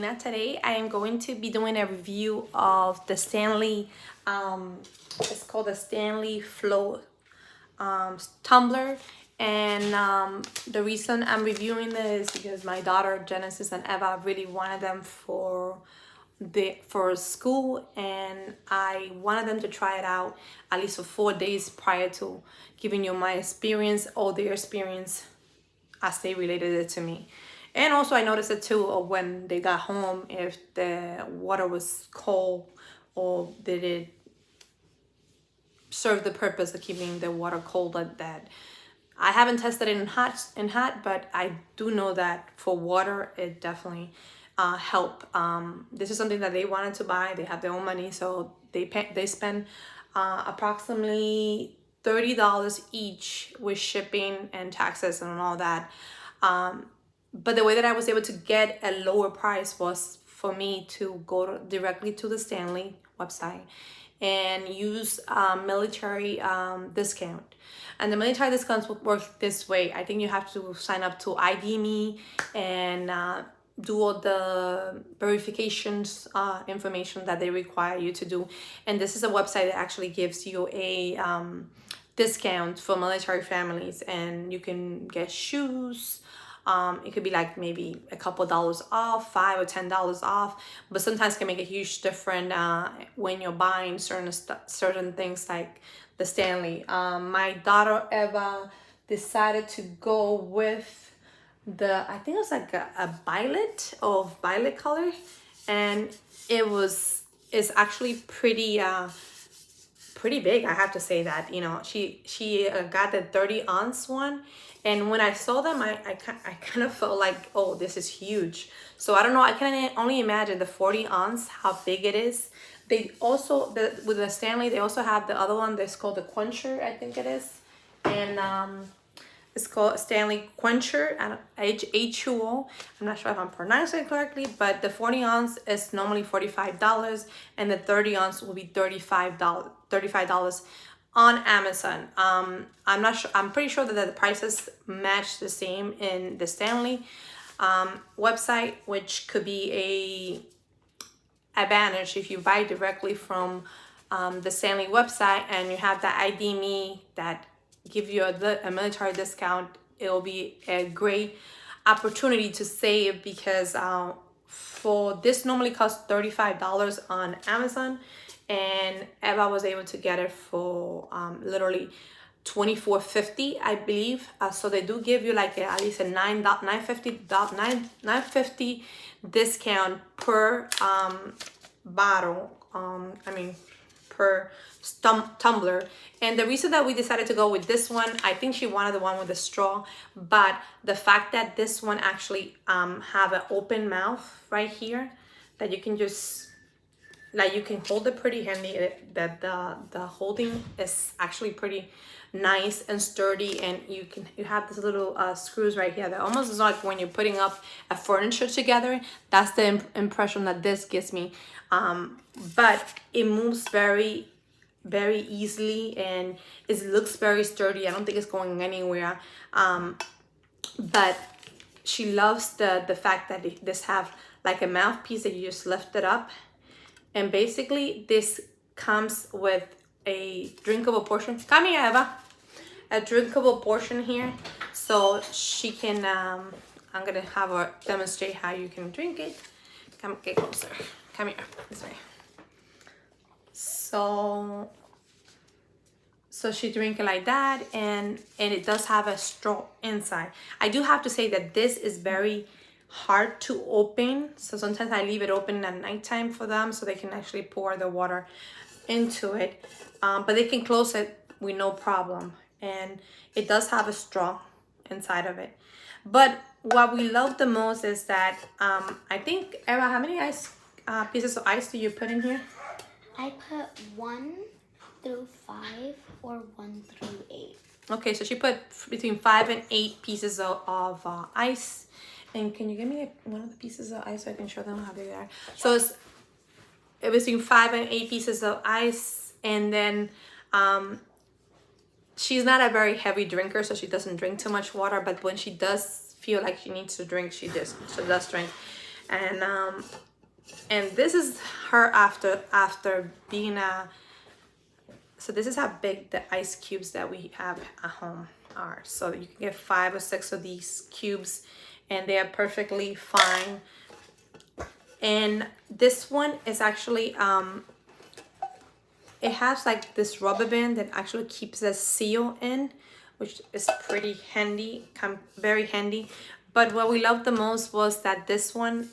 Now today I am going to be doing a review of the Stanley, it's called the Stanley Flow tumbler. And the reason I'm reviewing this is because my daughter Genesis and Eva really wanted them for school, and I wanted them to try it out at least for 4 days prior to giving you my experience or their experience as they related it to me. And also I noticed it too when they got home, if the water was cold or did it serve the purpose of keeping the water cold like that. I haven't tested it in hot, but I do know that for water it definitely help. This is something that they wanted to buy. They have their own money, so they spend approximately $30 each with shipping and taxes and all that. But the way that I was able to get a lower price was for me to go directly to the Stanley website and use military discount. And the military discounts will work this way. I think you have to sign up to ID me and do all the verifications information that they require you to do. And this is a website that actually gives you a discount for military families, and you can get shoes. It could be like maybe a couple dollars off, $5 or $10 off, but sometimes can make a huge difference when you're buying certain things like the Stanley. My daughter Eva decided to go with I think it was like a violet color, and it's actually pretty big. I have to say that, she got the 30-ounce one, and when I saw them, I kind of felt like, oh, this is huge. So I don't know, I can only imagine the 40-ounce, how big it is. They also, with the Stanley, they also have the other one that's called the Quencher, I think it is, and it's called Stanley Quencher, H2O. I'm not sure if I'm pronouncing it correctly, but the 40-ounce is normally $45, and the 30-ounce will be $35 on Amazon. I'm not sure. I'm pretty sure that the prices match the same in the Stanley website, which could be a advantage if you buy directly from the Stanley website and you have the ID me that give you a military discount. It will be a great opportunity to save, because for this normally costs $35 on Amazon, and Eva was able to get it for literally $24.50, I believe. So they do give you like at least a $9.50 discount per bottle. Per tumbler. And the reason that we decided to go with this one, I think she wanted the one with the straw, but the fact that this one actually have an open mouth right here, that you can just, like, you can hold it pretty handy, that the holding is actually pretty nice and sturdy, and you have this little screws right here that almost is like when you're putting up a furniture together. That's the impression that this gives me. But it moves very easily, and it looks very sturdy. I don't think it's going anywhere. But she loves the fact that this have like a mouthpiece that you just lift it up, and basically this comes with a drinkable portion. Come here, Eva. A drinkable portion here, so she can I'm gonna have her demonstrate how you can drink it. Come, get closer. Come here, this way. So she drink it like that, and it does have a straw inside. I do have to say that this is very hard to open, so sometimes I leave it open at nighttime for them so they can actually pour the water into it, but they can close it with no problem. And it does have a straw inside of it. But what we love the most is that I think, Eva, how many pieces of ice do you put in here? I put 1 through 5 or 1 through 8. Okay, so she put between 5 and 8 pieces of ice. And can you give me one of the pieces of ice so I can show them how big they are? So it's between 5 and 8 pieces of ice. And then she's not a very heavy drinker, so she doesn't drink too much water. But when she does feel like she needs to drink, she does drink. And this is her after being a. So this is how big the ice cubes that we have at home are. So you can get 5 or 6 of these cubes, and they are perfectly fine. And this one is actually it has like this rubber band that actually keeps the seal in, which is pretty handy, very handy. But what we loved the most was that this one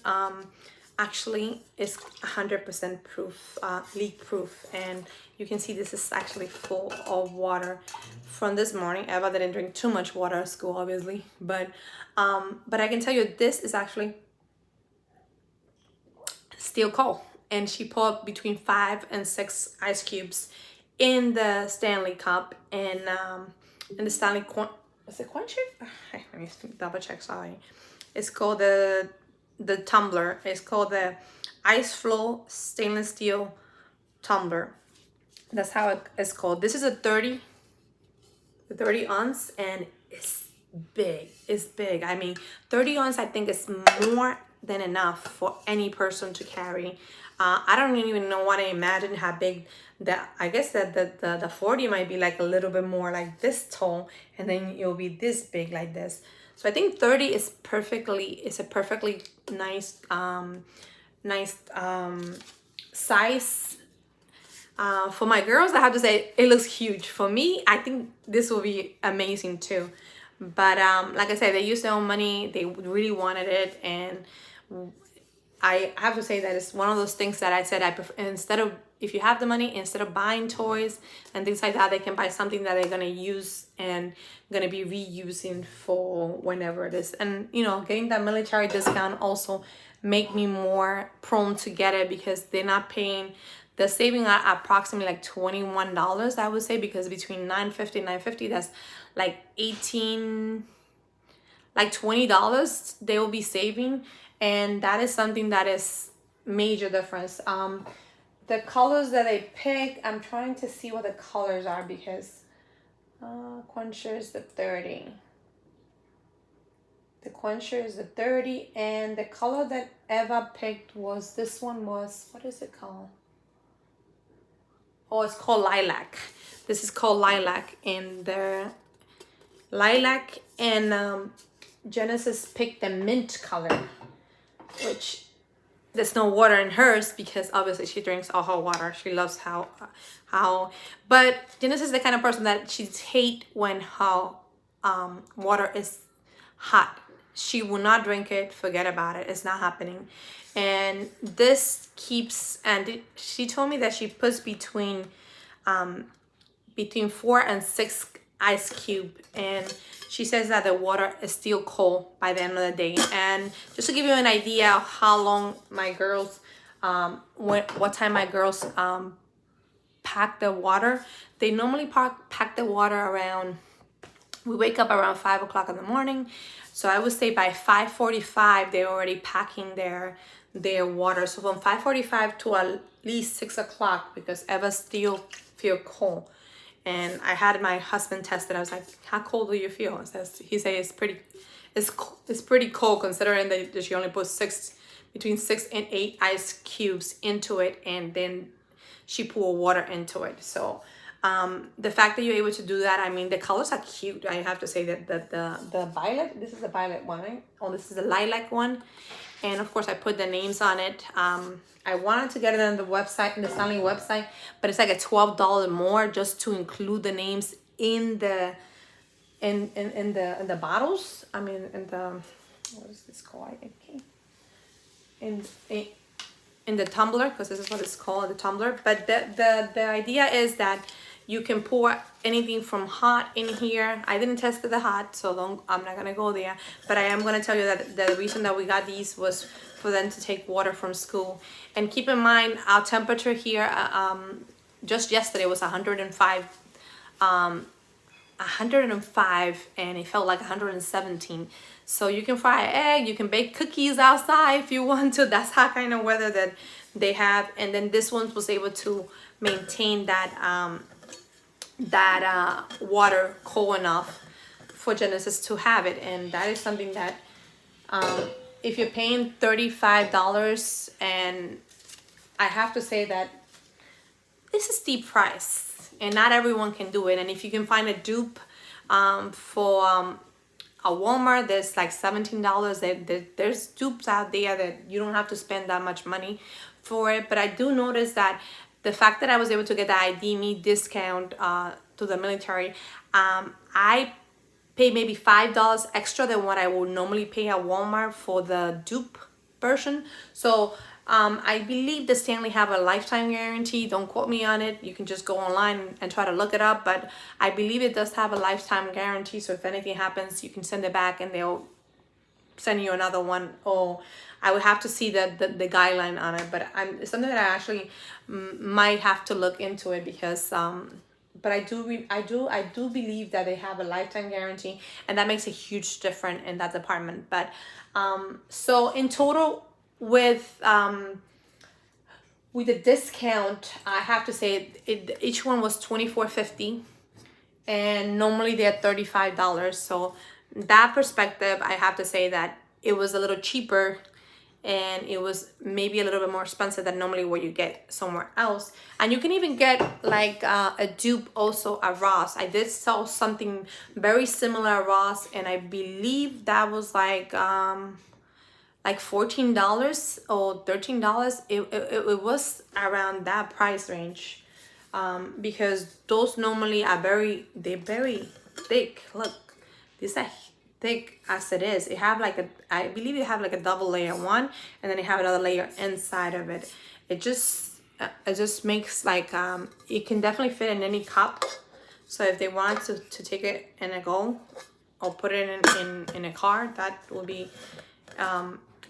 actually is 100% proof, leak proof. And you can see this is actually full of water from this morning. Eva didn't drink too much water at school, obviously, but I can tell you this is actually still cold. And she poured between 5 and 6 ice cubes in the Stanley cup, and in the Stanley is it quencher? Let me double check. Sorry, it's called the tumbler. It's called the IceFlow stainless steel tumbler. That's how it's called. This is a 30 ounce, and it's big. It's big. I mean, 30 ounce I think is more than enough for any person to carry. I don't even want to imagine how big that. I guess that the 40 might be like a little bit more like this tall, and then it'll be this big like this. So I think 30 is a perfectly nice size. For my girls, I have to say it looks huge. For me, I think this will be amazing too. But like I said, they used their own money. They really wanted it, and I have to say that it's one of those things that I said I prefer. Instead of, if you have the money, instead of buying toys and things like that, they can buy something that they're gonna use and gonna be reusing for whenever it is. And you know, getting that military discount also make me more prone to get it, because they're not paying. They're saving approximately like $21, I would say, because between $9.50 that's like 18, like $20 they will be saving. And that is something that is major difference. The colors that I pick, I'm trying to see what the colors are, because quencher is the 30. The quencher is the 30, and the color that Eva picked was, this one was, what is it called? Oh, it's called Lilac. This is called Lilac, and the Lilac, and Genesis picked the mint color, which there's no water in hers because obviously she drinks all her water. She loves how but Genesis is the kind of person that she's hate when her water is hot. She will not drink it, forget about it, it's not happening. And this keeps, and she told me that she puts between 4 and 6 ice cube, and she says that the water is still cold by the end of the day. And just to give you an idea of how long my girls what time my girls pack the water, they normally pack the water around, we wake up around 5 o'clock in the morning, so I would say by 5:45 they're already packing their water. So from 5:45 to at least 6 o'clock, because Eva still feel cold. And I had my husband test it. I was like, how cold do you feel? He said it's pretty cold, considering that she only put between 6 and 8 ice cubes into it, and then she poured water into it. So the fact that you're able to do that, I mean, the colors are cute. I have to say that the violet, this is the violet one, right? Oh, this is the lilac one. And of course I put the names on it. I wanted to get it on the website, in the Stanley website, but it's like a $12 more just to include the names in the bottles. I mean, in the, what is this called? Okay. In the tumbler, because this is what it's called, the tumbler. But the idea is that you can pour anything from hot in here. I didn't test the hot, so I'm not gonna go there. But I am gonna tell you that the reason that we got these was for them to take water from school. And keep in mind, our temperature here, just yesterday was 105, and it felt like 117. So you can fry an egg, you can bake cookies outside if you want to. That's how kind of weather that they have. And then this one was able to maintain that water cold enough for Genesis to have it. And that is something that if you're paying $35, and I have to say that it's a steep price and not everyone can do it. And if you can find a dupe for a Walmart, there's like $17. There's dupes out there that you don't have to spend that much money for it. But I do notice that the fact that I was able to get the ID.me discount to the military, I pay maybe $5 extra than what I would normally pay at Walmart for the dupe version. So I believe the Stanley have a lifetime guarantee. Don't quote me on it. You can just go online and try to look it up. But I believe it does have a lifetime guarantee. So if anything happens, you can send it back and they'll send you another one. Or I would have to see the guideline on it. But it's something that I actually might have to look into it, because but I do believe that they have a lifetime guarantee, and that makes a huge difference in that department. But so in total, with the discount, I have to say each one was $24.50, and normally they're $35. So that perspective, I have to say that it was a little cheaper, and it was maybe a little bit more expensive than normally what you get somewhere else. And you can even get like a dupe also at Ross. I did sell something very similar at Ross, and I believe that was like $14 or $13. It was around that price range, because those normally are very thick. Look, these are thick as it is. It have like I believe you have like a double layer one, and then you have another layer inside of it. It just makes like it can definitely fit in any cup. So if they want to take it in a go or put it in a car, that will be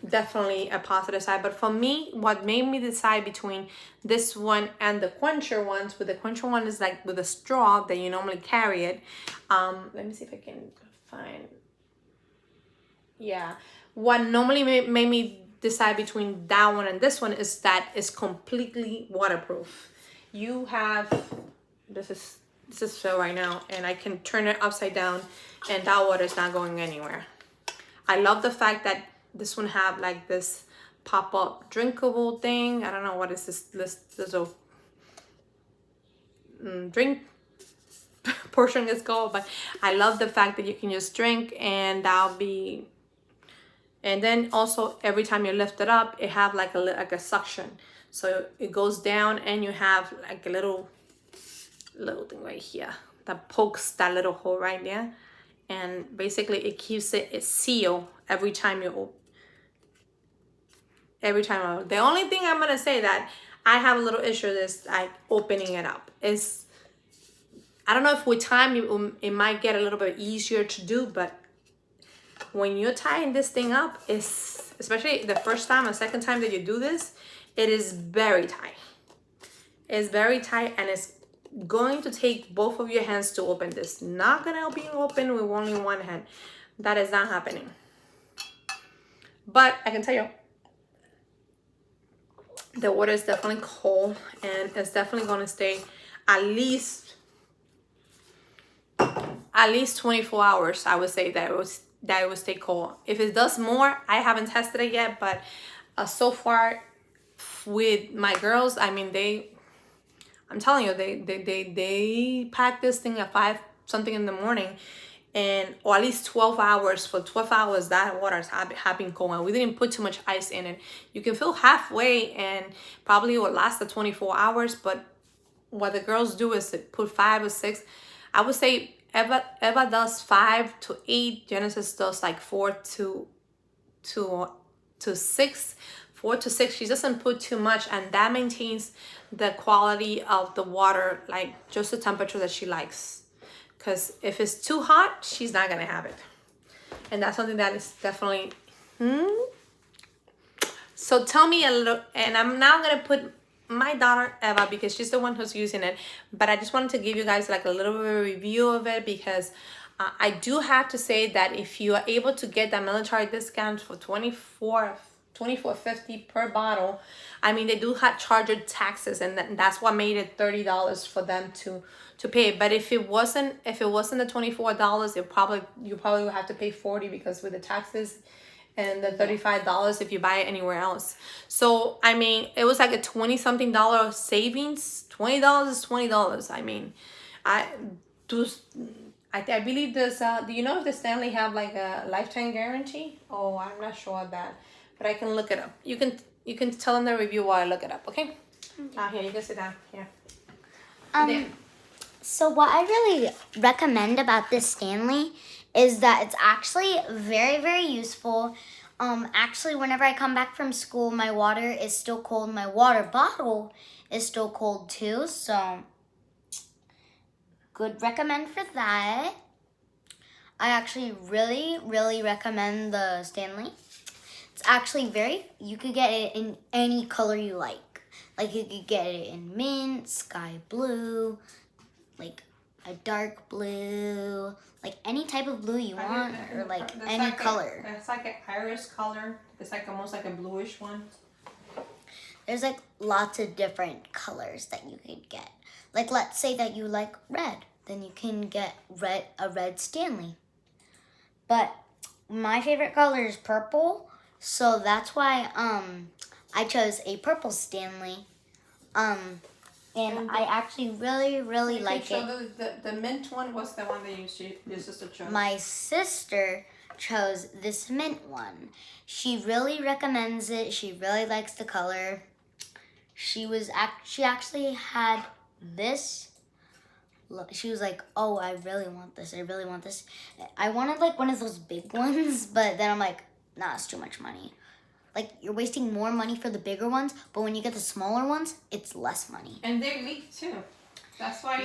definitely a positive side. But for me, what made me decide between this one and the quencher ones, with the quencher one is like with a straw that you normally carry it. Let me see if I can find. Yeah, what normally made me decide between that one and this one is that it's completely waterproof. You have this is filled right now, and I can turn it upside down and that water is not going anywhere. I love the fact that this one have like this pop-up drinkable thing. I don't know what is this little drink portion is called, but I love the fact that you can just drink, and that'll be. And then also every time you lift it up, it have like a suction, so it goes down, and you have like a little thing right here that pokes that little hole right there, and basically it keeps it sealed every time you the only thing I'm gonna say that I have a little issue is like opening it up. Is I don't know if with time it might get a little bit easier to do, but when you're tying this thing up, it's especially the first time or second time that you do this, it is very tight. It's very tight, and it's going to take both of your hands to open this. Not gonna be open with only one hand. That is not happening. But I can tell you, the water is definitely cold, and it's definitely gonna stay at least 24 hours. I would say that it would stay cold. If it does more, I haven't tested it yet, but so far with my girls, I mean, I'm telling you, they pack this thing at 5 something in the morning, and or at least 12 hours. For 12 hours that water has been cold, and we didn't put too much ice in it. You can fill halfway, and probably will last the 24 hours. But what the girls do is to put 5 or 6. I would say Eva does 5 to 8. Genesis does like 4 to 6. 4 to 6. She doesn't put too much, and that maintains the quality of the water, like just the temperature that she likes. Because if it's too hot, she's not gonna have it, and that's something that is definitely. So tell me a little, and I'm now gonna put my daughter Eva because she's the one who's using it, but I just wanted to give you guys like a little bit of a review of it, because I do have to say that if you are able to get that military discount for $24.50 per bottle, I mean, they do have charge taxes, and that's what made it $30 for them to pay. But if it wasn't the $24, you probably would have to pay $40, because with the taxes and the $35 if you buy it anywhere else. So I mean, it was like a 20-something dollar savings. $20 is $20. I mean, I do. I believe this. Do you know if the Stanley have like a lifetime guarantee? Oh, I'm not sure of that, but I can look it up. You can tell them the review while I look it up. Okay. Here you can sit down. Here. There. So what I really recommend about this Stanley is that it's actually very, very useful. Actually, whenever I come back from school, my water is still cold. My water bottle is still cold too. So, good recommend for that. I actually really, really recommend the Stanley. It's actually you could get it in any color you like. Like you could get it in mint, sky blue, like a dark blue, like any type of blue you want, or like any color. It's like an iris color. It's like almost like a bluish one. There's like lots of different colors that you could get. Like let's say that you like red, then you can get a red Stanley. But my favorite color is purple, so that's why I chose a purple Stanley. And I actually really, really like it. The mint one was the one that your sister chose. My sister chose this mint one. She really recommends it. She really likes the color. She actually had this. She was like, oh, I really want this. I really want this. I wanted like one of those big ones, but then I'm like, nah, it's too much money. Like, you're wasting more money for the bigger ones, but when you get the smaller ones, it's less money. And they're leak too. That's why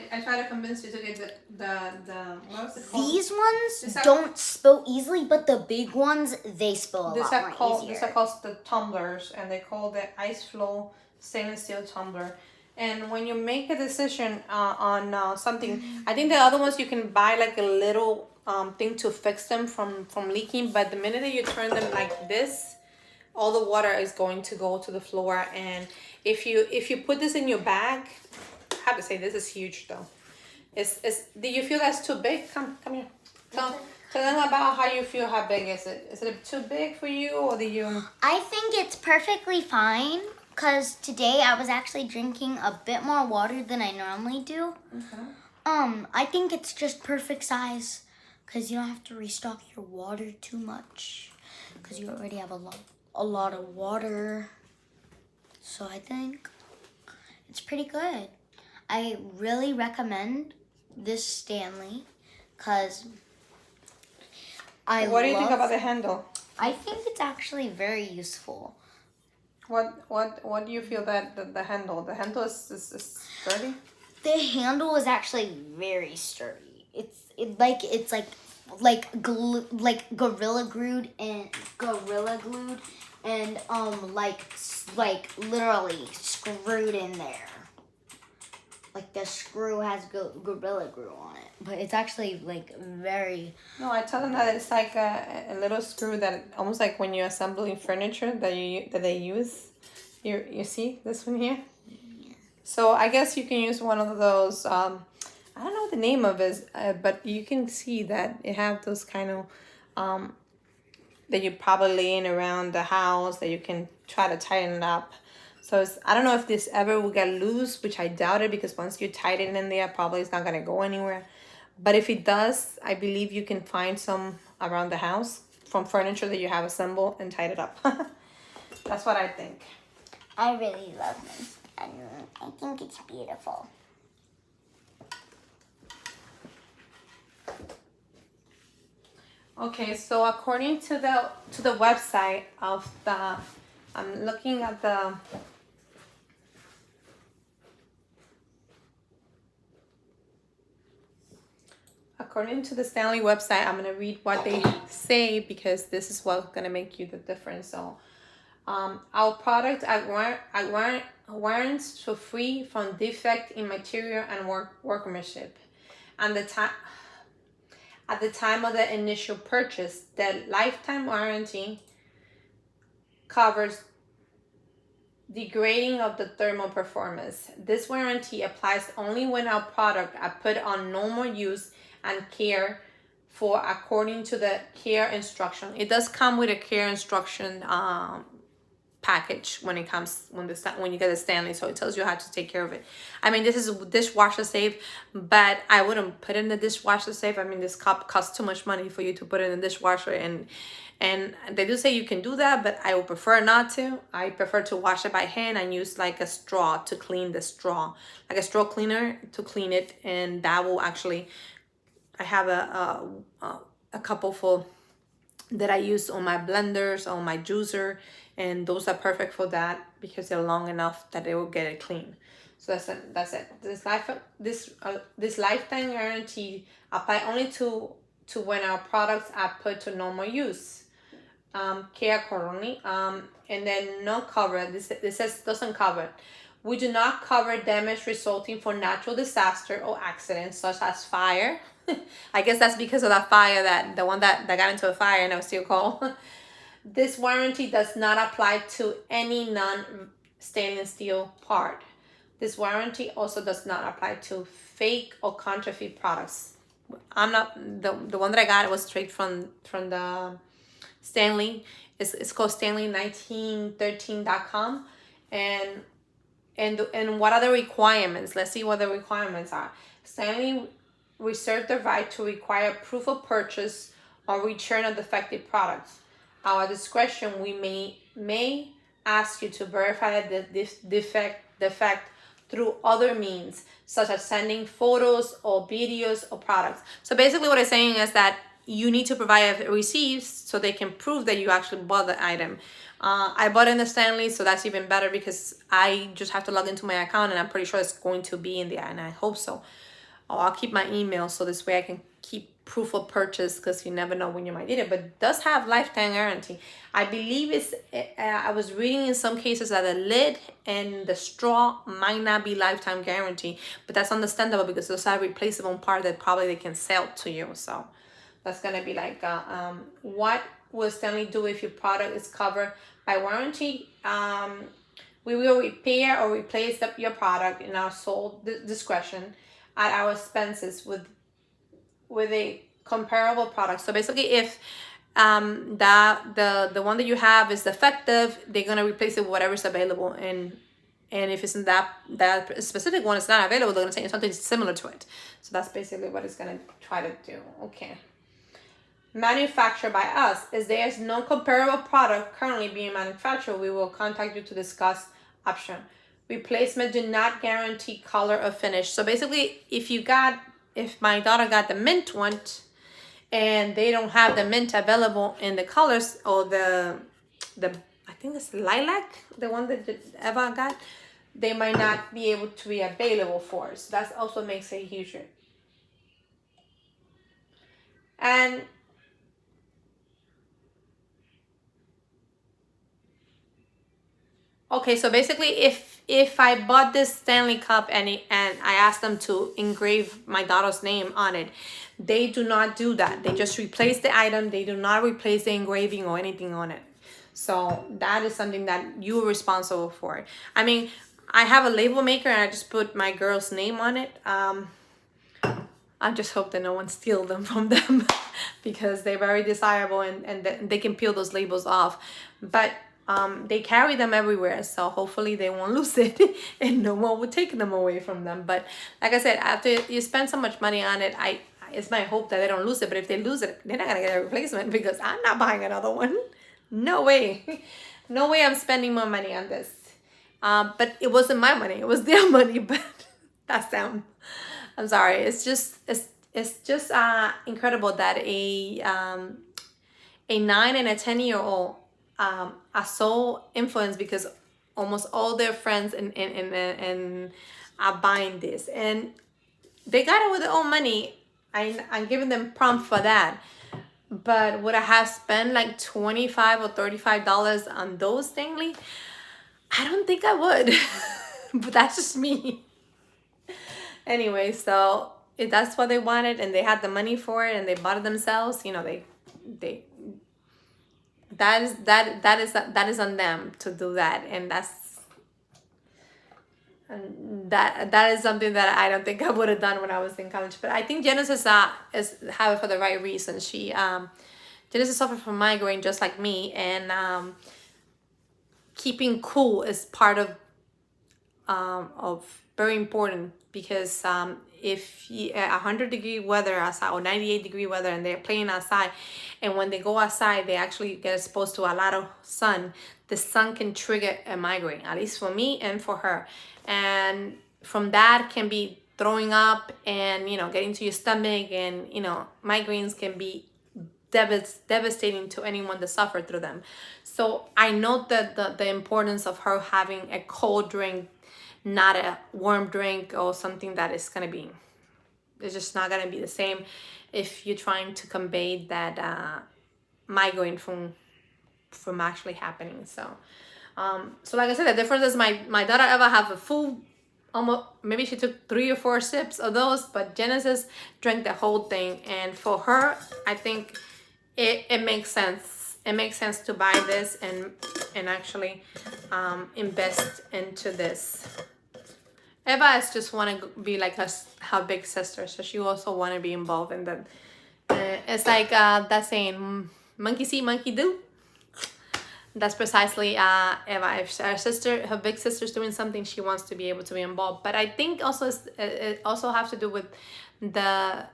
I try to convince you to get the what was it called? These ones don't spill easily, but the big ones, they spill a lot more easier. These are called the tumblers, and they call the IceFlow stainless steel tumbler. And when you make a decision on something, I think the other ones you can buy like a little thing to fix them from leaking, but the minute that you turn them like this, all the water is going to go to the floor. And if you put this in your bag, I have to say this is huge though. Do you feel that's too big? Come here. Tell them about how you feel. How big is it? Is it too big for you, or do you? I think it's perfectly fine. Cause today I was actually drinking a bit more water than I normally do. Okay. I think it's just perfect size. Cause you don't have to restock your water too much. Cause you already have a lot of water. So I think it's pretty good. I really recommend this Stanley. Cause What do you think about the handle? I think it's actually very useful. What do you feel that the handle? The handle is sturdy? The handle is actually very sturdy. It's like gorilla glued and like literally screwed in there. Like the screw has gorilla glue on it, but it's actually like very. No, I tell them that it's like a little screw that almost like when you're assembling furniture that they use. You see this one here? Yeah. So I guess you can use one of those. I don't know what the name of it, but you can see that it have those kind of that you're probably laying around the house that you can try to tighten it up. So I don't know if this ever will get loose, which I doubt it, because once you tighten it in there, probably it's not going to go anywhere. But if it does, I believe you can find some around the house from furniture that you have assembled and tied it up. That's what I think. I really love this. I think it's beautiful. Okay, so according to the website of I'm looking at the. According to the Stanley website, I'm gonna read what they say because this is what's gonna make you the difference. So, our product warrants for free from defect in material and workmanship, and at the time of the initial purchase, the lifetime warranty covers degrading of the thermal performance. This warranty applies only when our product are put on normal use and care for according to the care instruction. It does come with a care instruction package when it comes when you get a Stanley, so it tells you how to take care of it. I mean, this is dishwasher safe, but I wouldn't put it in the dishwasher safe. I mean, this cup costs too much money for you to put it in the dishwasher, and they do say you can do that, but I would prefer not to. I prefer to wash it by hand and use like a straw to clean the straw, like a straw cleaner to clean it, and that will actually. I have a couple full that I use on my blenders, on my juicer, and those are perfect for that because they're long enough that they will get it clean. So that's it. This lifetime guarantee apply only to when our products are put to normal use. Care accordingly. And then no cover. This says doesn't cover. We do not cover damage resulting from natural disaster or accidents such as fire. I guess that's because of that fire, that the one that got into a fire and it was still cold. This warranty does not apply to any non-stainless steel part. This warranty also does not apply to fake or counterfeit products. I'm not the one that I got was straight from the Stanley. It's called Stanley1913.com, and what are the requirements? Let's see what the requirements are. Stanley reserve the right to require proof of purchase or return of defective products. Our discretion, we may ask you to verify the defect through other means, such as sending photos or videos or products. So basically what it's saying is that you need to provide receipts so they can prove that you actually bought the item. I bought it in the Stanley, so that's even better because I just have to log into my account and I'm pretty sure it's going to be in there, and I hope so. I'll keep my email so this way I can keep proof of purchase because you never know when you might need it. But it does have lifetime guarantee. I believe I was reading in some cases that the lid and the straw might not be lifetime guarantee, but that's understandable because those are replaceable part that probably they can sell to you. So that's gonna be like what will Stanley do if your product is covered by warranty? We will repair or replace your product in our sole discretion at our expenses with a comparable product. So basically, if the one that you have is defective, they're gonna replace it with whatever's available, and if it's in that specific one is not available, they're gonna say something similar to it. So that's basically what it's gonna try to do. Okay. Manufactured by us. If there is no comparable product currently being manufactured, we will contact you to discuss option. Replacement do not guarantee color or finish. So basically, if my daughter got the mint one and they don't have the mint available in the colors, or the I think it's lilac, the one that Eva got, they might not be able to be available for us. So that also makes a huge difference. And okay, so basically, if I bought this Stanley cup and I asked them to engrave my daughter's name on it, they do not do that. They just replace the item. They do not replace the engraving or anything on it. So that is something that you're responsible for. I mean, I have a label maker and I just put my girl's name on it. I just hope that no one steals them from them because they're very desirable and they can peel those labels off. But they carry them everywhere, so hopefully they won't lose it and no one will take them away from them. But like I said, after you spend so much money on it, it's my hope that they don't lose it. But if they lose it, they're not gonna get a replacement because I'm not buying another one. No way. No way I'm spending more money on this. But it wasn't my money, it was their money. But that's them. I'm sorry. It's just incredible that a 9 and a 10-year-old are so influenced because almost all their friends and are buying this, and they got it with their own money. I'm giving them prompt for that. But would I have spent like $25 or $35 on those Stanley? I don't think I would. But that's just me. Anyway, so if that's what they wanted and they had the money for it and they bought it themselves, you know, that is on them to do that, and that is something that I don't think I would have done when I was in college. But I think Genesis is have it for the right reason. Genesis suffered from migraine just like me, and keeping cool is part of very important, because if you, 100-degree weather outside or 98-degree weather and they're playing outside, and when they go outside they actually get exposed to a lot of sun, the sun can trigger a migraine, at least for me and for her. And from that can be throwing up and, you know, getting to your stomach, and, you know, migraines can be devastating to anyone that suffer through them. So I know that the importance of her having a cold drink, not a warm drink or something that is gonna be, it's just not gonna be the same if you're trying to convey that migraine from actually happening. So so like I said, the difference is my daughter ever have a full, almost, maybe she took 3 or 4 sips of those, but Genesis drank the whole thing. And for her, I think it makes sense. It makes sense to buy this and actually invest into this. Eva is just want to be like her big sister, so she also want to be involved in that. It's like that saying, monkey see, monkey do. That's precisely Eva. If her big sister's doing something, she wants to be able to be involved. But I think also it also has to do with the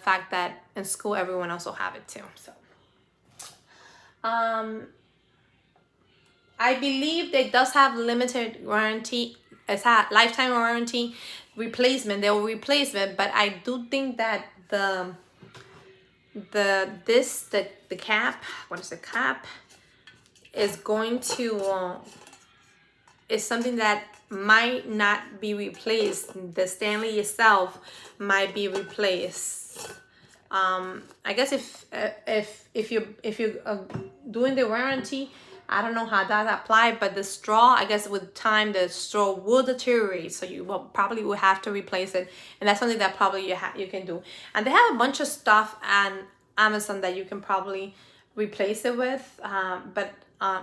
fact that in school everyone also have it too. So I believe it does have limited warranty. It's a lifetime warranty replacement. They will replace it, but I do think that the cap, what is the cap, is going to is something that might not be replaced. The Stanley itself might be replaced. I guess if you're doing the warranty, I don't know how that apply, but the straw, I guess with time the straw will deteriorate, so you will have to replace it, and that's something that probably you can do. And they have a bunch of stuff on Amazon that you can probably replace it with, but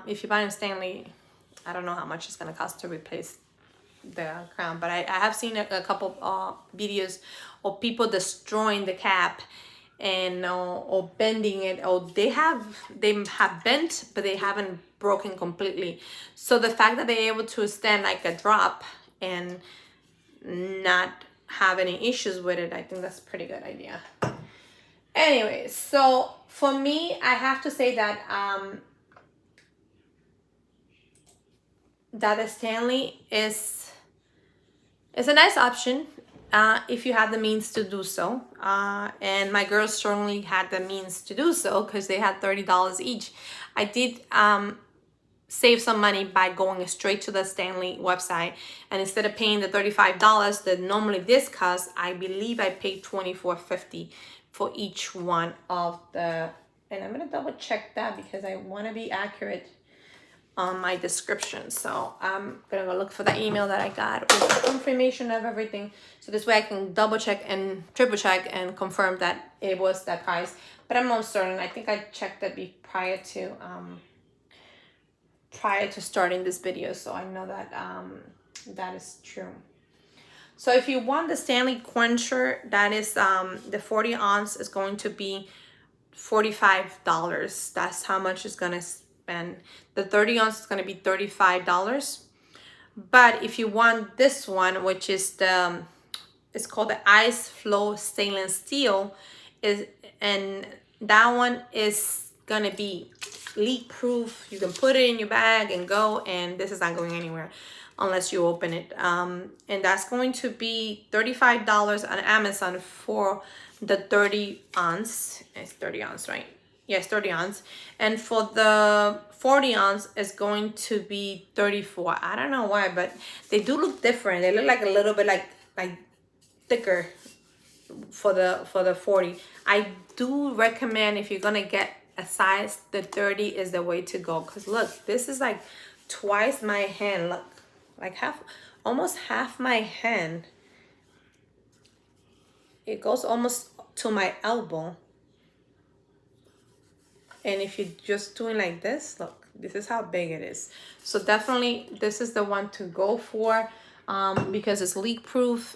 if you buy a Stanley, I don't know how much it's gonna cost to replace the crown. But I have seen a couple videos of people destroying the cap and or bending it, or they have bent but they haven't broken completely. So the fact that they're able to stand like a drop and not have any issues with it, I think that's a pretty good idea. Anyway, so for me, I have to say that that the Stanley is a nice option if you have the means to do so. And my girls certainly had the means to do so because they had $30 each. I did save some money by going straight to the Stanley website, and instead of paying the $35 that normally this costs, I believe I paid $24.50 for each one of the, and I'm gonna double check that because I want to be accurate on my description. So I'm gonna go look for the email that I got with the confirmation of everything, so this way I can double check and triple check and confirm that it was that price. But I'm almost certain. I think I checked that prior to starting this video, so I know that that is true. So if you want the Stanley Quencher, that is the 40 ounce is going to be $45. That's how much it's gonna spend. The 30 ounce is gonna be $35. But if you want this one, which is it's called the IceFlow stainless steel, and that one is gonna be leak proof. You can put it in your bag and go, and this is not going anywhere unless you open it. And that's going to be $35 on Amazon for the 30 ounce. It's 30 ounce, right? Yes, 30 ounce. And for the 40 ounce, it's going to be $34. I don't know why, but they do look different. They look like a little bit like thicker for the 40. I do recommend, if you're gonna get a size, the 30 is the way to go, because look, this is like twice my hand. Look, like almost half my hand. It goes almost to my elbow. And if you're just doing like this, look, this is how big it is. So definitely this is the one to go for. because it's leak proof.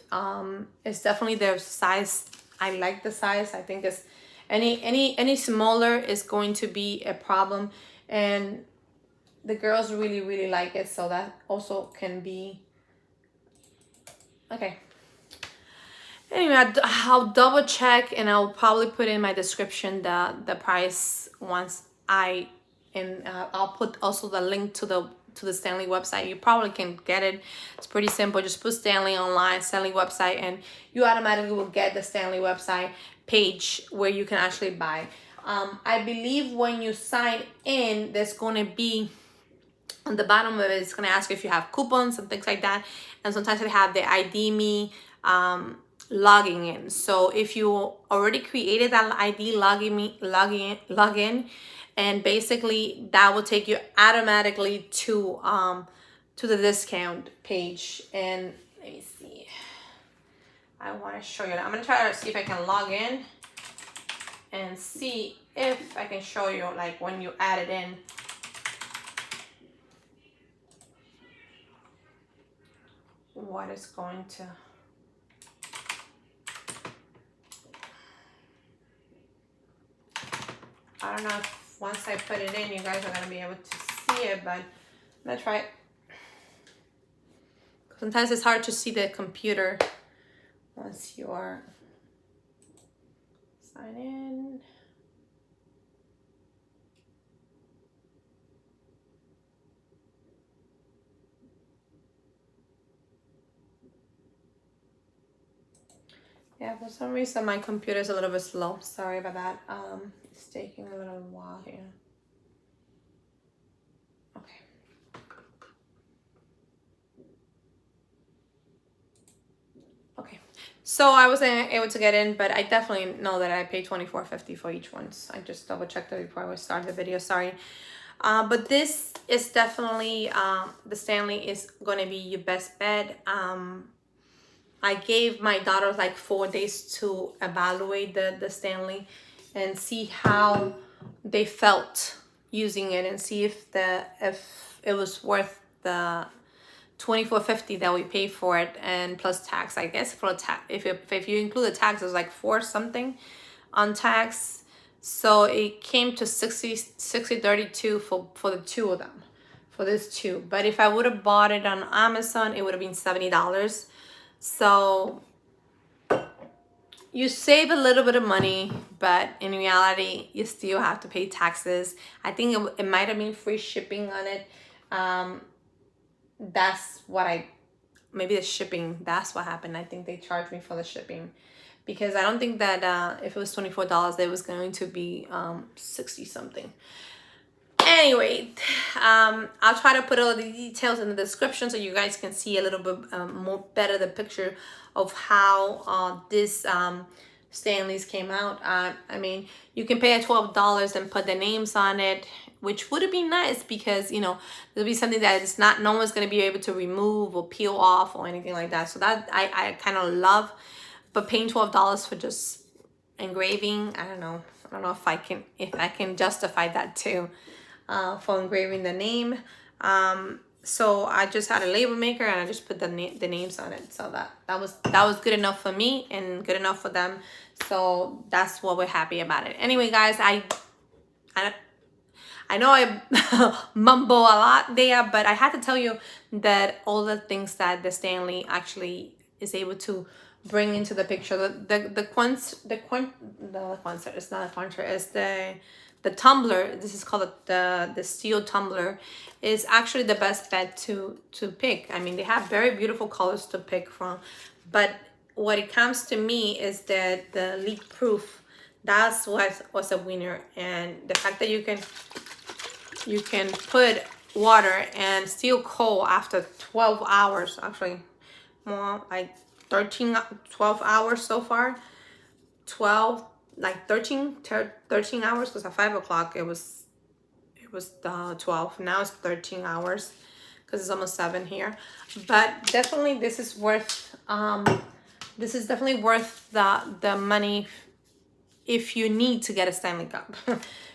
It's definitely their size. I like the size. I think it's any smaller is going to be a problem, and the girls really like it, so that also can be okay. Anyway, I'll double check, and I'll probably put in my description the price once I'll put also the link to the Stanley website. You probably can get it. It's pretty simple. Just put Stanley online, Stanley website, and you automatically will get the Stanley website page where you can actually buy. I believe when you sign in, there's going to be on the bottom of it, it's going to ask you if you have coupons and things like that. And sometimes they have the ID me logging in. So if you already created that ID login, and basically that will take you automatically to the discount page. And let me see. I want to show you that. I'm going to try to see if I can log in and see if I can show you like when you add it in. What is going to I don't know if once I put it in you guys are going to be able to see it, but I'm going to try it. Sometimes it's hard to see the computer once you are signed in. Yeah, for some reason my computer is a little bit slow. Sorry about that. It's taking a little while here. Okay. Okay. So I wasn't able to get in, but I definitely know that I paid $24.50 for each one. So I just double checked that before I started the video. Sorry. But this is definitely the Stanley is gonna be your best bet. I gave my daughter like 4 days to evaluate the Stanley and see how they felt using it, and see if it was worth the $24.50 that we paid for it, and plus tax. I guess for tax, if you include the tax, it was like $4 something on tax. So it came to $60.32 for the two of them, for this two. But if I would have bought it on Amazon, it would have been $70. So you save a little bit of money, but in reality, you still have to pay taxes. I think it might have been free shipping on it. That's what maybe the shipping, that's what happened. I think they charged me for the shipping, because I don't think that if it was $24, it was going to be 60 something. Anyway, I'll try to put all the details in the description so you guys can see a little bit more better the picture of how this Stanley's came out. I mean, you can pay $12 and put the names on it, which would be nice, because you know there'll be something that is not, no one's going to be able to remove or peel off or anything like that. So that I kind of love, but paying $12 for just engraving, I don't know if I can justify that too. For engraving the name. So I just had a label maker and I just put the names on it. So that was good enough for me and good enough for them. So that's what we're happy about it. Anyway, guys, I know I mumble a lot there, but I had to tell you that all the things that the Stanley actually is able to bring into the picture. The Quonset, it's not a Quonset, it's the tumbler. This is called the steel tumbler, is actually the best bet to pick. I mean, they have very beautiful colors to pick from, but what it comes to me is that the leak proof, that's what was a winner. And the fact that you can put water and still cold after 12 hours, actually more like 12 hours so far. 13 hours, because at 5 o'clock it was 12. Now it's 13 hours because it's almost 7 here. But definitely this is worth the money if you need to get a Stanley Cup.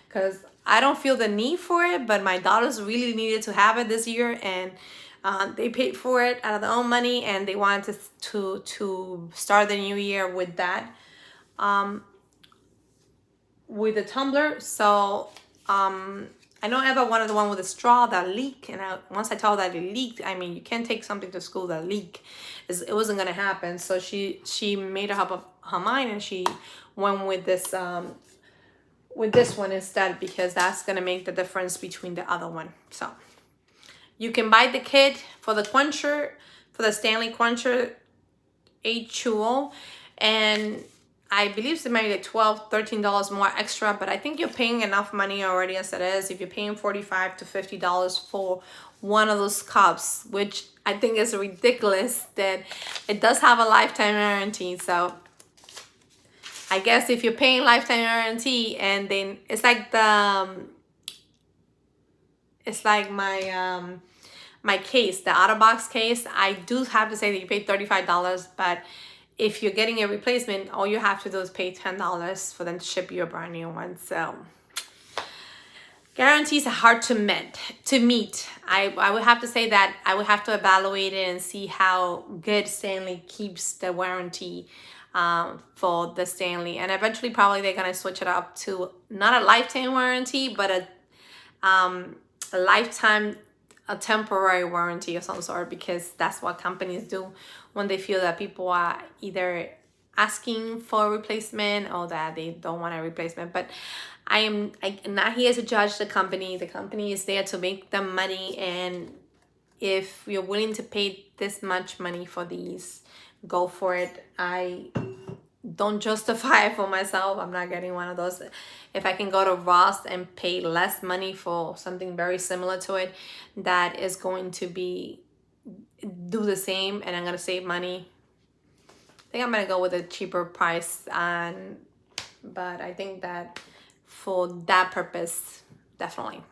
Because I don't feel the need for it, but my daughters really needed to have it this year, and They paid for it out of their own money, and they wanted to start the new year with that, with the tumbler. So I know Eva wanted the one with the straw that leak, and once I told her that it leaked, I mean, you can't take something to school that leak. It wasn't gonna happen. So she made up her mind, and she went with this one instead, because that's gonna make the difference between the other one. So you can buy the kit for the quencher, for the Stanley quencher H2O, and I believe it's maybe like $12, $13 more extra, but I think you're paying enough money already as it is. If you're paying $45 to $50 for one of those cups, which I think is ridiculous, that it does have a lifetime warranty. So I guess if you're paying lifetime warranty, and then it's like my case, the out-of-box case, I do have to say that you pay $35, but if you're getting a replacement, all you have to do is pay $10 for them to ship you a brand new one. So guarantees are hard to meet. I would have to say that I would have to evaluate it and see how good Stanley keeps the warranty for the Stanley. And eventually probably they're gonna switch it up to not a lifetime warranty, but a lifetime, a temporary warranty of some sort, because that's what companies do when they feel that people are either asking for a replacement or that they don't want a replacement. But I'm not here to judge the company. The company is there to make them money, and if you're willing to pay this much money for these, go for it. I don't justify it for myself. I'm not getting one of those. If I can go to Ross and pay less money for something very similar to it that is going to do the same, and I'm gonna save money, I think I'm gonna go with a cheaper price. But I think that for that purpose, definitely.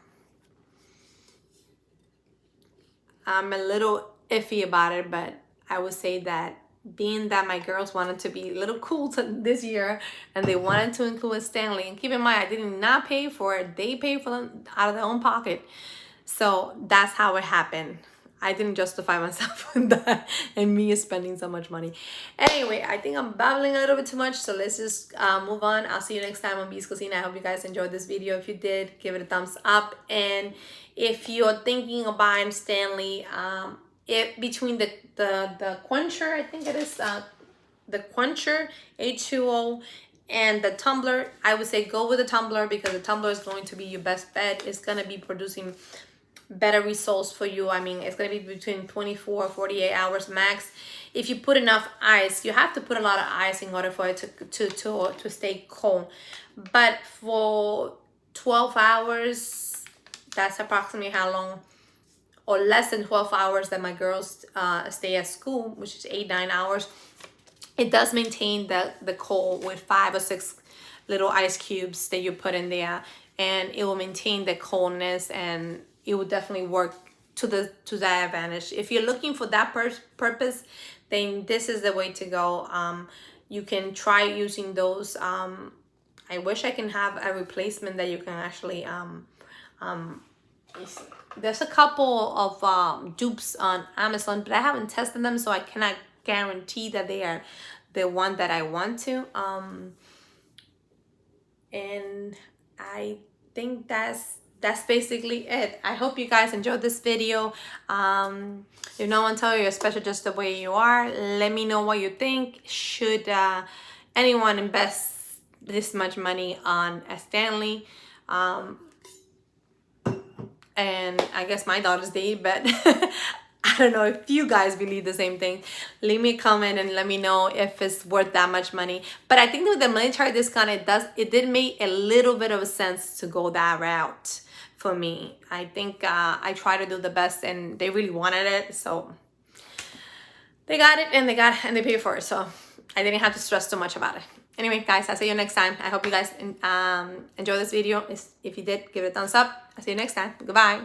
I'm a little iffy about it, but I would say that being that my girls wanted to be a little cool this year, and they wanted to include Stanley, and keep in mind, I did not pay for it. They paid for them out of their own pocket. So that's how it happened. I didn't justify myself with that and me spending so much money. Anyway, I think I'm babbling a little bit too much, so let's just move on. I'll see you next time on Bee's Cuisine. I hope you guys enjoyed this video. If you did, give it a thumbs up. And if you're thinking of buying Stanley, between the quencher, I think it is the quencher H2O, and the tumbler, I would say go with the tumbler, because the tumbler is going to be your best bet. It's going to be producing better results for you. I mean, it's going to be between 24 48 hours max. If you put enough ice, you have to put a lot of ice in order for it to stay cold. But for 12 hours, that's approximately how long, or less than 12 hours that my girls stay at school, which is 8-9 hours. It does maintain the cold with 5 or 6 little ice cubes that you put in there, and it will maintain the coldness, and it will definitely work to that advantage. If you're looking for that purpose, then this is the way to go. You can try using those. I wish I can have a replacement that you can actually there's a couple of dupes on Amazon, but I haven't tested them, so I cannot guarantee that they are the one that I want to. And I think that's basically it. I hope you guys enjoyed this video. If no one told you you're special just the way you are, let me know what you think. Should anyone invest this much money on a Stanley? And I guess my daughters did, but I don't know if you guys believe the same thing. Leave me a comment and let me know if it's worth that much money. But I think with the military discount, it did make a little bit of a sense to go that route for me. I think I try to do the best, and they really wanted it, so they got it, and they paid for it. So I didn't have to stress too much about it. Anyway, guys, I'll see you next time. I hope you guys enjoy this video. If you did, give it a thumbs up. I'll see you next time. Goodbye.